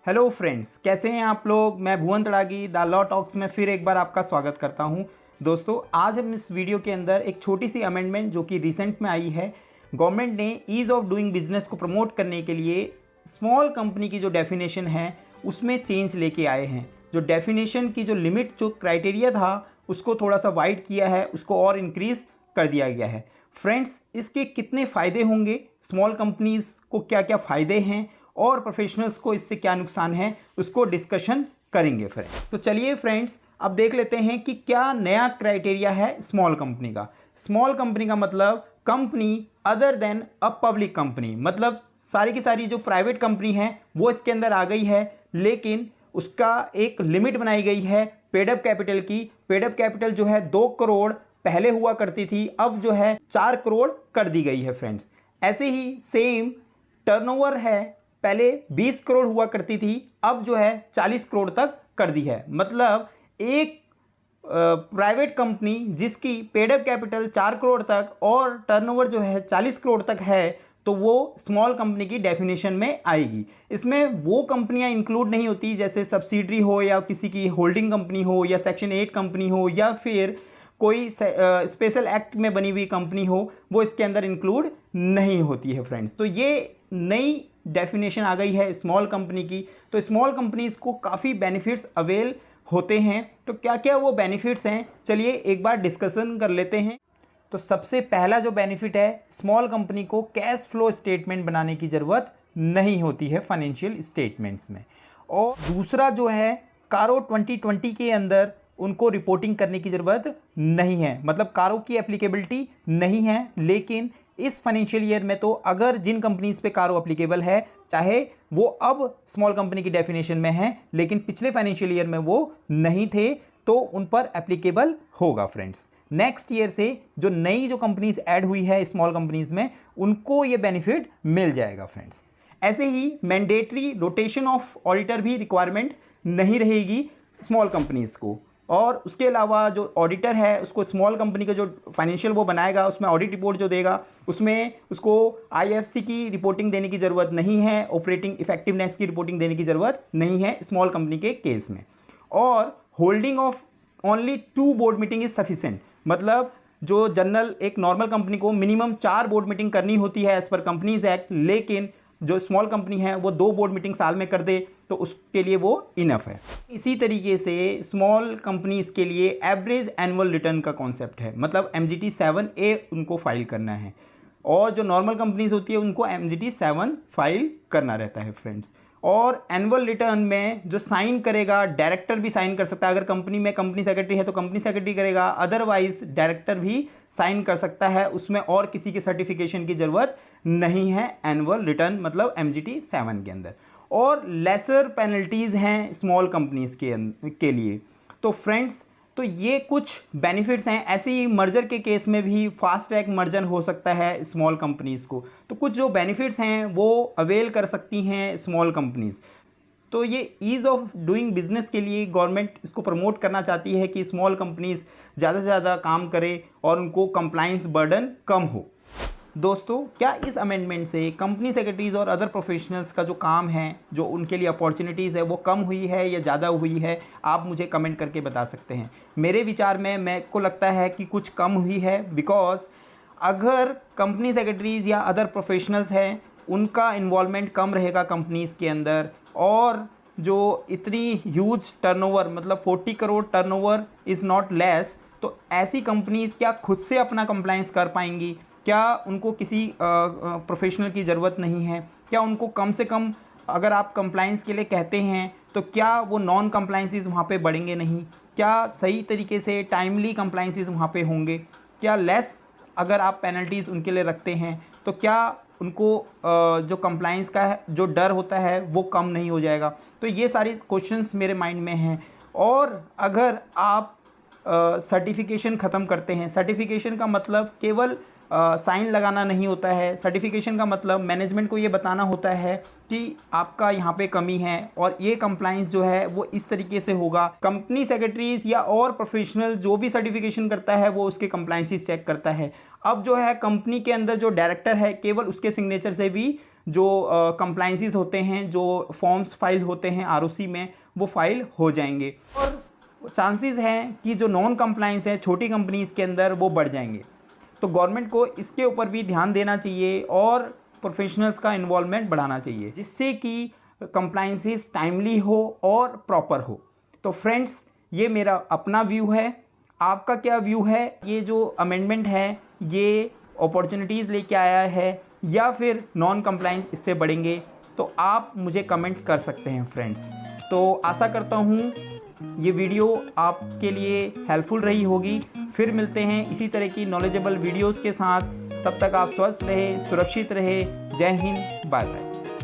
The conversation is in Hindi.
हेलो फ्रेंड्स, कैसे हैं आप लोग। मैं भुवन तड़ागी द लॉ टॉक्स में फिर एक बार आपका स्वागत करता हूं। दोस्तों, आज हम इस वीडियो के अंदर एक छोटी सी अमेंडमेंट जो कि रिसेंट में आई है, गवर्नमेंट ने ईज़ ऑफ डूइंग बिजनेस को प्रमोट करने के लिए स्मॉल कंपनी की जो डेफिनेशन है उसमें चेंज लेके आए हैं। जो डेफिनेशन की जो लिमिट, जो क्राइटेरिया था, उसको थोड़ा सा वाइड किया है, उसको और इंक्रीज़ कर दिया गया है। फ्रेंड्स, इसके कितने फ़ायदे होंगे, स्मॉल कंपनीज़ को क्या क्या फ़ायदे हैं और प्रोफेशनल्स को इससे क्या नुकसान है, उसको डिस्कशन करेंगे फ्रेंड्स। तो चलिए फ्रेंड्स, अब देख लेते हैं कि क्या नया क्राइटेरिया है स्मॉल कंपनी का। स्मॉल कंपनी का मतलब company other than a public company, मतलब सारी की सारी जो प्राइवेट कंपनी है वो इसके अंदर आ गई है, लेकिन उसका एक लिमिट बनाई गई है पेडअप कैपिटल की। पेडअप कैपिटल जो है 2 करोड़ पहले हुआ करती थी, अब जो है 4 करोड़ कर दी गई है फ्रेंड्स। ऐसे ही सेम टर्नओवर है, पहले 20 करोड़ हुआ करती थी, अब जो है 40 करोड़ तक कर दी है। मतलब एक प्राइवेट कंपनी जिसकी पेडअप कैपिटल 4 करोड़ तक और टर्नओवर जो है 40 करोड़ तक है, तो वो स्मॉल कंपनी की डेफिनेशन में आएगी। इसमें वो कंपनियां इंक्लूड नहीं होती जैसे सब्सिडरी हो या किसी की होल्डिंग कंपनी हो या सेक्शन 8 कंपनी हो या फिर कोई स्पेशल एक्ट में बनी हुई कंपनी हो, वो इसके अंदर इंक्लूड नहीं होती है फ्रेंड्स। तो ये नई डेफिनेशन आ गई है स्मॉल कंपनी की। तो स्मॉल कंपनीज़ को काफ़ी बेनिफिट्स अवेल होते हैं। तो क्या क्या वो बेनिफिट्स हैं, चलिए एक बार डिस्कशन कर लेते हैं। तो सबसे पहला जो बेनिफिट है, स्मॉल कंपनी को कैश फ्लो स्टेटमेंट बनाने की ज़रूरत नहीं होती है फाइनेंशियल स्टेटमेंट्स में। और दूसरा जो है, कारो 2020 के अंदर उनको रिपोर्टिंग करने की ज़रूरत नहीं है, मतलब कारो की एप्लीकेबिलिटी नहीं है। लेकिन इस फाइनेंशियल ईयर में तो अगर जिन कंपनीज पे कारो एप्लीकेबल है, चाहे वो अब स्मॉल कंपनी की डेफिनेशन में है लेकिन पिछले फाइनेंशियल ईयर में वो नहीं थे, तो उन पर एप्लीकेबल होगा फ्रेंड्स। नेक्स्ट ईयर से जो नई जो कंपनीज ऐड हुई है स्मॉल कंपनीज में, उनको ये बेनिफिट मिल जाएगा फ्रेंड्स। ऐसे ही मैंडेटरी रोटेशन ऑफ ऑडिटर भी रिक्वायरमेंट नहीं रहेगी स्मॉल कंपनीज को। और उसके अलावा जो ऑडिटर है उसको स्मॉल कंपनी का जो फाइनेंशियल वो बनाएगा, उसमें ऑडिट रिपोर्ट जो देगा, उसमें उसको आईएफसी की रिपोर्टिंग देने की ज़रूरत नहीं है, ऑपरेटिंग इफेक्टिवनेस की रिपोर्टिंग देने की ज़रूरत नहीं है स्मॉल कंपनी के केस में। और holding of only 2 board meeting is sufficient, मतलब जो जनरल एक नॉर्मल कंपनी को मिनिमम 4 बोर्ड मीटिंग करनी होती है एज पर कंपनीज एक्ट, लेकिन जो स्मॉल कंपनी है वो 2 बोर्ड मीटिंग साल में कर दे तो उसके लिए वो इनफ है। इसी तरीके से स्मॉल कंपनीज के लिए एवरेज एनुअल रिटर्न का कॉन्सेप्ट है, मतलब MGT 7A उनको फाइल करना है, और जो नॉर्मल कंपनीज होती है उनको MGT 7 फाइल करना रहता है फ्रेंड्स। और एनुअल रिटर्न में जो साइन करेगा, डायरेक्टर भी साइन कर सकता है। अगर कंपनी में कंपनी सेक्रेटरी है तो कंपनी सेक्रेटरी करेगा, अदरवाइज डायरेक्टर भी साइन कर सकता है उसमें, और किसी की सर्टिफिकेशन की ज़रूरत नहीं है एनुअल रिटर्न मतलब MGT 7 के अंदर। और लेसर पेनल्टीज़ हैं स्मॉल कंपनीज़ के लिए। तो फ्रेंड्स, तो ये कुछ बेनिफिट्स हैं। ऐसे ही मर्जर के केस में भी फास्ट ट्रैक मर्जर हो सकता है स्मॉल कंपनीज़ को, तो कुछ जो बेनिफिट्स हैं वो अवेल कर सकती हैं स्मॉल कंपनीज़। तो ये ईज़ ऑफ डूइंग बिजनेस के लिए गवर्नमेंट इसको प्रमोट करना चाहती है कि स्मॉल कंपनीज़ ज़्यादा से ज़्यादा काम करें और उनको कंप्लाइंस बर्डन कम हो। दोस्तों, क्या इस अमेंडमेंट से कंपनी सेक्रेटरीज़ और अदर प्रोफेशनल्स का जो काम है, जो उनके लिए अपॉर्चुनिटीज़ है, वो कम हुई है या ज़्यादा हुई है? आप मुझे कमेंट करके बता सकते हैं। मेरे विचार में मेरे को लगता है कि कुछ कम हुई है, बिकॉज़ अगर कंपनी सेक्रेटरीज़ या अदर प्रोफेशनल्स हैं, उनका इन्वॉल्वमेंट कम रहेगा कंपनीज़ के अंदर, और जो इतनी ह्यूज टर्नओवर, मतलब 40 crore turnover is not less, तो ऐसी कंपनीज़ क्या खुद से अपना कंप्लाइंस कर पाएंगी? क्या उनको किसी प्रोफेशनल की ज़रूरत नहीं है? क्या उनको कम से कम, अगर आप कंप्लाइंस के लिए कहते हैं, तो क्या वो नॉन कंप्लाइंसेस वहाँ पे बढ़ेंगे नहीं? क्या सही तरीके से टाइमली कंप्लाइंसेस वहाँ पे होंगे? क्या लेस अगर आप पेनल्टीज़ उनके लिए रखते हैं, तो क्या उनको जो कंप्लाइंस का है जो डर होता है वो कम नहीं हो जाएगा? तो ये सारी क्वेश्चंस मेरे माइंड में हैं। और अगर आप सर्टिफिकेशन ख़त्म करते हैं, सर्टिफिकेशन का मतलब केवल साइन लगाना नहीं होता है। सर्टिफिकेशन का मतलब मैनेजमेंट को ये बताना होता है कि आपका यहाँ पे कमी है और ये कंप्लाइंस जो है वो इस तरीके से होगा। कंपनी सेक्रेटरीज या और प्रोफेशनल जो भी सर्टिफिकेशन करता है वो उसके कंप्लाइंसेस चेक करता है। अब जो है कंपनी के अंदर जो डायरेक्टर है, केवल उसके सिग्नेचर से भी जो कंप्लाइंसेस होते हैं, जो फॉर्म्स फाइल होते हैं आरओसी में, वो फाइल हो जाएंगे और चांसेस हैं कि जो नॉन कंप्लाइंस है छोटी कंपनीज़ के अंदर वो बढ़ जाएंगे। तो गवर्नमेंट को इसके ऊपर भी ध्यान देना चाहिए और प्रोफेशनल्स का इन्वॉल्वमेंट बढ़ाना चाहिए, जिससे कि कंप्लाइंसेस टाइमली हो और प्रॉपर हो। तो फ्रेंड्स, ये मेरा अपना व्यू है, आपका क्या व्यू है? ये जो अमेंडमेंट है ये अपॉर्चुनिटीज़ लेके आया है या फिर नॉन कंप्लाइंस इससे बढ़ेंगे? तो आप मुझे कमेंट कर सकते हैं फ्रेंड्स। तो आशा करता हूँ ये वीडियो आपके लिए हेल्पफुल रही होगी। फिर मिलते हैं इसी तरह की नॉलेजेबल वीडियोस के साथ। तब तक आप स्वस्थ रहे, सुरक्षित रहे। जय हिंद, बाय बाय।